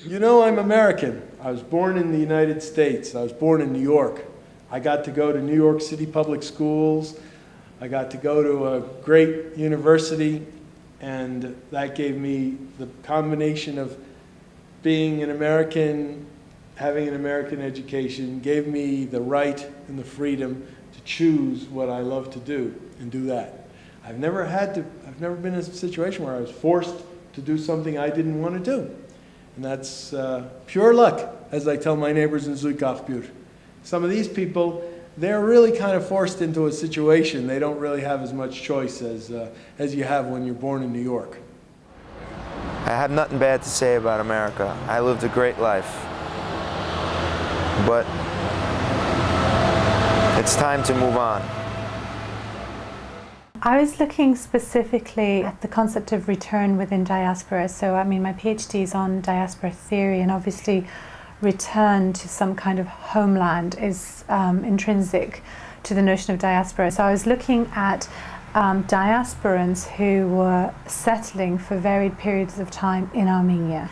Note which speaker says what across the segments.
Speaker 1: You know, I'm American. I was born in the United States. I was born in New York. I got to go to New York City public schools. I got to go to a great university, and that gave me the combination of being an American, having an American education, gave me the right and the freedom to choose what I love to do and do that. I've never been in a situation where I was forced to do something I didn't want to do. And that's pure luck, as I tell my neighbors in Zuid-Karlsbuurt. Some of these people, they're really kind of forced into a situation. They don't really have as much choice as you have when you're born in New York.
Speaker 2: I have nothing bad to say about America. I lived a great life. But it's time to move on.
Speaker 3: I was looking specifically at the concept of return within diaspora. So, I mean, my PhD is on diaspora theory, and obviously return to some kind of homeland is intrinsic to the notion of diaspora. So I was looking at diasporans who were settling for varied periods of time in Armenia.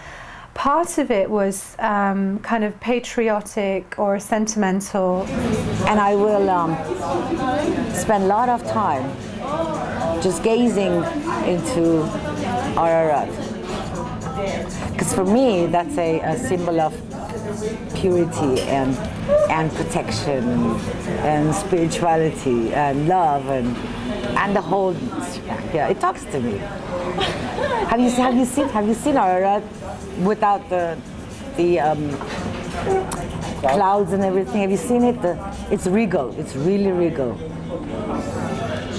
Speaker 3: Part of it was kind of patriotic or sentimental.
Speaker 4: And I will spend a lot of time just gazing into Ararat. Because for me, that's a symbol of purity and protection and spirituality and love and the whole, yeah, it talks to me. Have you seen Ararat without the clouds and everything? Have you seen it? It's regal. It's really regal.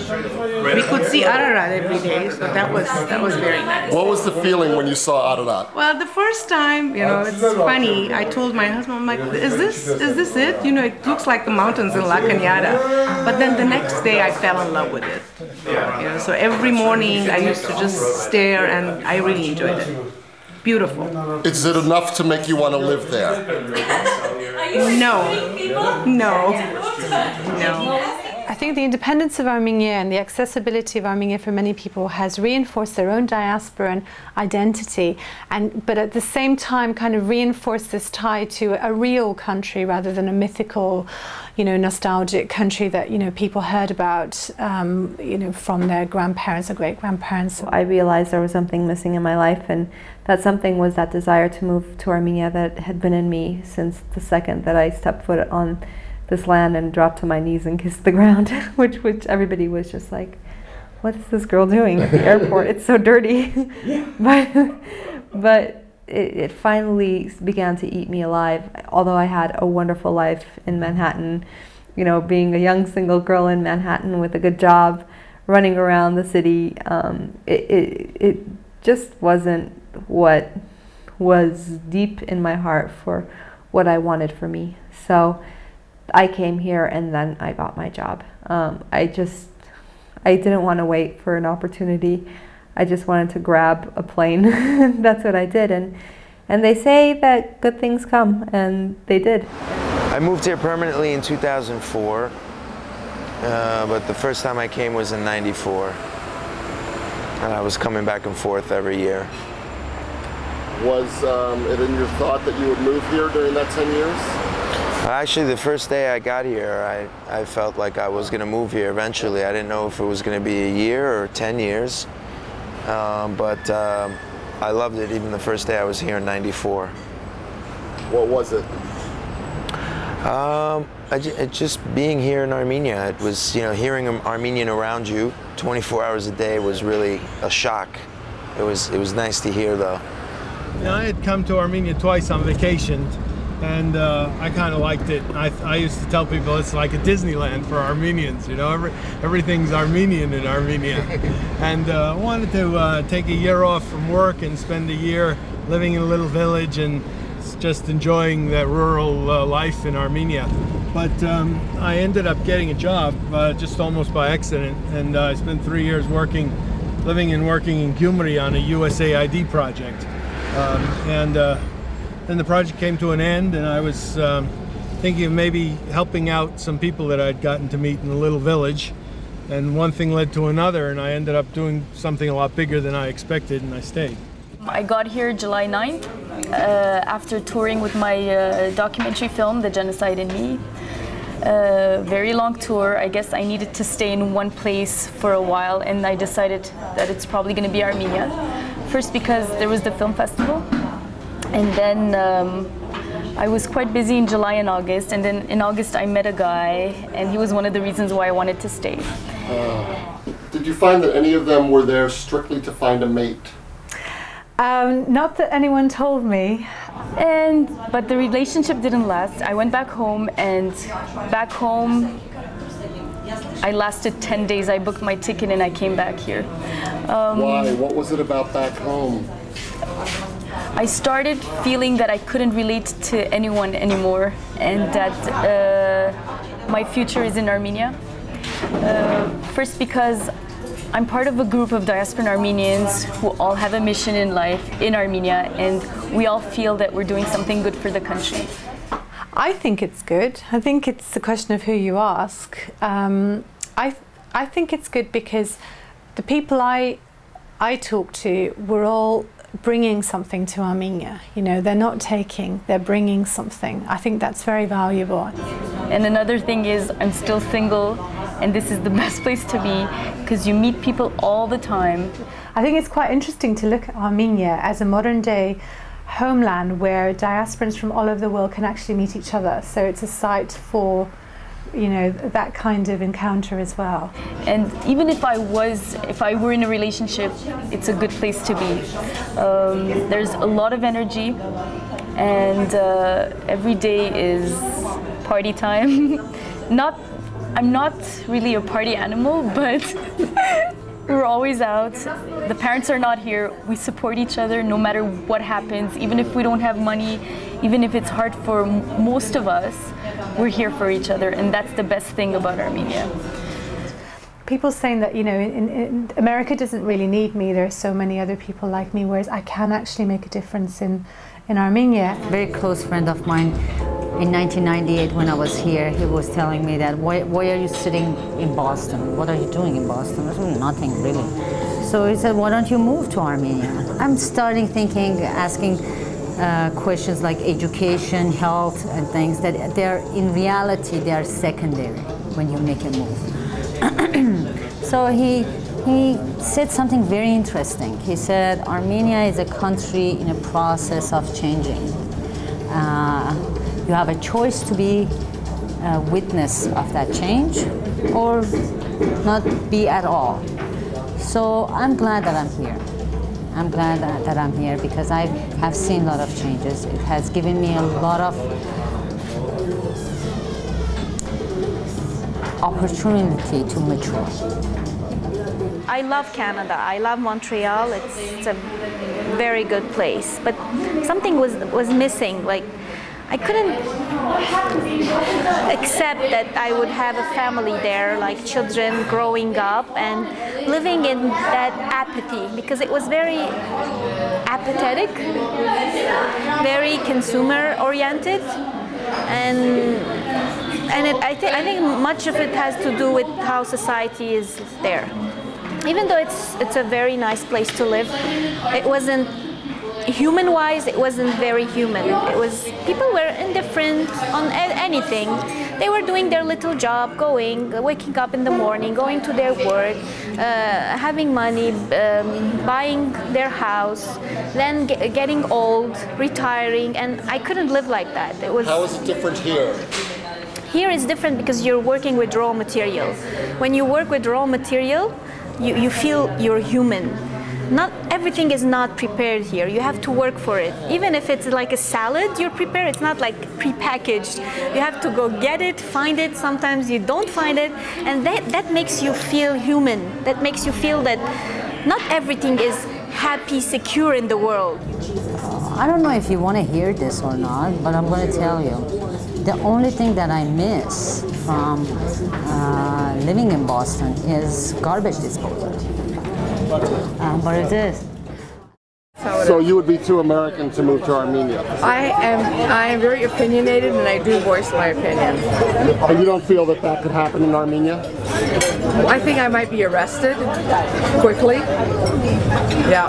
Speaker 5: We could see Ararat every day, so that was very nice.
Speaker 6: What was the feeling when you saw Ararat?
Speaker 5: Well, the first time, you know, it's funny. I told my husband, I'm like, is this it? You know, it looks like the mountains in La Cañada. But then the next day, I fell in love with it. You know, so every morning, I used to just stare, and I really enjoyed it. Beautiful.
Speaker 6: Is it enough to make you want to live there?
Speaker 5: No. No.
Speaker 3: I think the independence of Armenia and the accessibility of Armenia for many people has reinforced their own diasporan identity, but at the same time kind of reinforced this tie to a real country rather than a mythical, you know, nostalgic country that, you know, people heard about, you know, from their grandparents or great-grandparents.
Speaker 7: I realized there was something missing in my life, and that something was that desire to move to Armenia that had been in me since the second that I stepped foot on this land and dropped to my knees and kissed the ground, which everybody was just like, what is this girl doing at the airport? It's so dirty. but it finally began to eat me alive. Although I had a wonderful life in Manhattan, you know, being a young single girl in Manhattan with a good job, running around the city, it just wasn't what was deep in my heart for what I wanted for me. So I came here and then I got my job. I didn't want to wait for an opportunity. I just wanted to grab a plane. That's what I did. And they say that good things come, and they did.
Speaker 2: I moved here permanently in 2004, but the first time I came was in '94. And I was coming back and forth every year.
Speaker 6: Was it in your thought that you would move here during that 10 years?
Speaker 2: Actually, the first day I got here, I felt like I was going to move here eventually. I didn't know if it was going to be a year or 10 years, but I loved it even the first day I was here in '94.
Speaker 6: What was it?
Speaker 2: Just being here in Armenia. It was, you know, hearing Armenian around you 24 hours a day was really a shock. It was nice to hear, though.
Speaker 1: You know, I had come to Armenia twice on vacation, and I kind of liked it. I used to tell people it's like a Disneyland for Armenians, you know, everything's Armenian in Armenia. And I wanted to take a year off from work and spend a year living in a little village and just enjoying that rural life in Armenia. But I ended up getting a job just almost by accident, and I spent 3 years living and working in Gyumri on a USAID project. Then the project came to an end, and I was thinking of maybe helping out some people that I'd gotten to meet in the little village. And one thing led to another, and I ended up doing something a lot bigger than I expected, and I stayed.
Speaker 8: I got here July 9th after touring with my documentary film, The Genocide in Me. Very long tour. I guess I needed to stay in one place for a while, and I decided that it's probably going to be Armenia. First because there was the film festival, and then I was quite busy in July and August, and then in August I met a guy, and he was one of the reasons why I wanted to stay.
Speaker 6: Did you find that any of them were there strictly to find a mate?
Speaker 3: Not that anyone told me.
Speaker 8: But the relationship didn't last. I went back home, and back home I lasted 10 days. I booked my ticket and I came back here.
Speaker 6: Why? What was it about back home?
Speaker 8: I started feeling that I couldn't relate to anyone anymore, and that my future is in Armenia. First because I'm part of a group of diasporan Armenians who all have a mission in life in Armenia, and we all feel that we're doing something good for the country.
Speaker 3: I think it's good. I think it's a question of who you ask. I think it's good because the people I talk to were all bringing something to Armenia. You know, they're not taking, they're bringing something. I think that's very valuable.
Speaker 8: And another thing is I'm still single, and this is the best place to be because you meet people all the time.
Speaker 3: I think it's quite interesting to look at Armenia as a modern day homeland where diasporans from all over the world can actually meet each other. So it's a site for, you know, that kind of encounter as well.
Speaker 8: And even if I were in a relationship, it's a good place to be. There's a lot of energy, and every day is party time. I'm not really a party animal, but we're always out. The parents are not here. We support each other no matter what happens. Even if we don't have money, even if it's hard for most of us, we're here for each other, and that's the best thing about Armenia.
Speaker 3: People saying that, you know, in America doesn't really need me, there are so many other people like me, whereas I can actually make a difference in Armenia.
Speaker 4: A very close friend of mine, in 1998 when I was here, he was telling me that, why are you sitting in Boston? What are you doing in Boston? I said, nothing really. So he said, why don't you move to Armenia? I'm starting thinking, asking questions like education, health, and things that in reality, they are secondary when you make a move. So he said something very interesting. He said, Armenia is a country in a process of changing. You have a choice to be a witness of that change or not be at all. So I'm glad that I'm here. I'm glad that I'm here because I have seen a lot of changes. It has given me a lot of opportunity to mature.
Speaker 9: I love Canada. I love Montreal. It's a very good place. But something was missing. Like, I couldn't accept that I would have a family there, like children growing up and living in that apathy, because it was very apathetic, very consumer oriented, and I think much of it has to do with how society is there. Even though it's a very nice place to live, it wasn't, human-wise, it wasn't very human. It was, people were indifferent on anything. They were doing their little job, waking up in the morning, going to their work, having money, buying their house, then getting old, retiring, and I couldn't live like that. It was.
Speaker 6: How is it different here?
Speaker 9: Here it's different because you're working with raw material. When you work with raw material, you feel you're human. Not everything is not prepared here. You have to work for it. Even if it's like a salad you're prepared, it's not like prepackaged. You have to go get it, find it. Sometimes you don't find it, and that makes you feel human. That makes you feel that not everything is happy, secure in the world.
Speaker 4: I don't know if you want to hear this or not, but I'm going to tell you. The only thing that I miss from living in Boston is garbage disposal. But it is.
Speaker 6: So you would be too American to move to Armenia?
Speaker 10: I am very opinionated, and I do voice my opinion.
Speaker 6: And you don't feel that could happen in Armenia?
Speaker 10: I think I might be arrested quickly. Yeah.